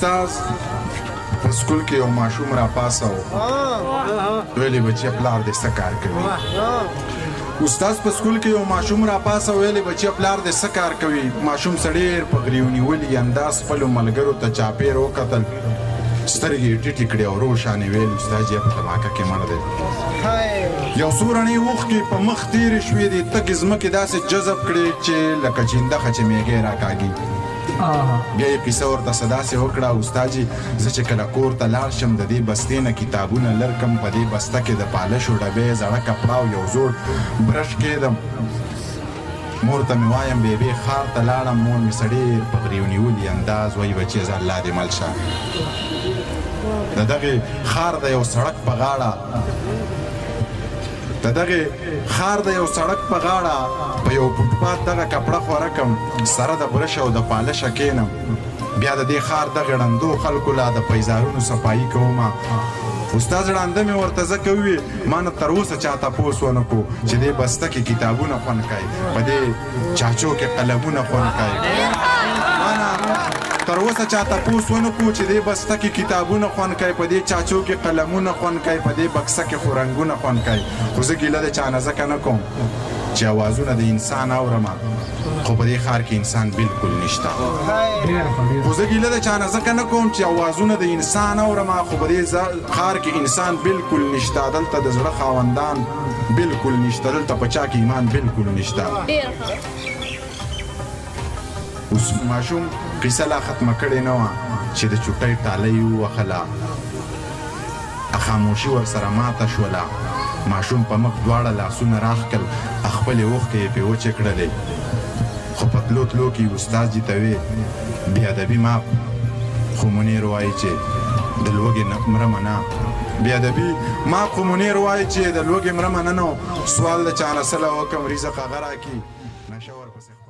استاد په سکول کې یو ماشوم راپاسه و ویلې بچیه پلار دې څه کار کوي استاد په سکول کې یو ماشوم راپاسه ویلې بچیه پلار دې څه کار کوي ماشوم سړی ډېر په غريو نیولي انداز خپلو ملګرو ته چاپېر وکتل سترګې یې ټیټې کړې او روښانې ویل استاد یې په دماکه کې مړ دی یو څو رڼې اوښکې په مخ تېرې شوې دي تګې ځمکې داسې جذب کړې چې لکه چینده چې میږی راکاږي بیا یې کیسه ورته څه داسې وکړه استاد جي زه چې کله کور ته لاړ شم د دې بستې نه کتابونه لر کم په دې بسته کې د پالشو ډبې زړه کپړه او یو زوړ برش کېدم مور ته مې وایم بیبي ښار ته لاړم مور مې څه ډېر په غريو نیولي انداز وایي بچیه زه الله دې مل شه د دغې ښار د یو سړک په غاړه په یو فوټپات دغه کپړه خوره کم سره د برش او د پالشه کېنم بیا د دې ښار دغې ړندو خلکو لا د پیزارونو صفایي کومه استاد ړانده مې ورته ځکه ووي ما نه تر اوسه چا تپوس ونه کړو چې دې بسته کې کتابونه خوند کوي په دې چاچو کې قلمونه خوند کوي ما نه تر اوسه چا تپوس ونه کړو چې دې بسته کې کتابونه خوند کوي په دې چاچو کې قلمونه خوند کوي په دې بکسه کې خو رنګونه خوند کوي خو زه ګیله د چا نه ځکه نه کوم چې اوازونه د انسان اورم خو په دې ښار کې انسان بالکل نشته خو زه ګیله د چا نه ځکه نه کوم چې اوازونه د انسان اورم خو په دې ښار کې انسان بالکل نشته دلته د زړه خاوندان بالکل نشته دلته په چا کې ایمان بالکل نشته اوس ماشوم قیصه لا ختمه کړې نه وه چې د چوټۍ ټالۍ ووهله خاموشي ورسره ماته شوله ماشوم په مخ دواړه لاسونه راښکل خپلې اوښکې یې پرې وچې کړلې خو په تلو تلو کې استاد جي ته وې بې ادبي ماپ خو منیر وایي چې د لوږې مرمه نه بې ادبي ماپ خو منیر وایي چې د لوږې مرمه نه نو سوال د چا نه سله وکړم رزق هغه راکړي نشه ورپسې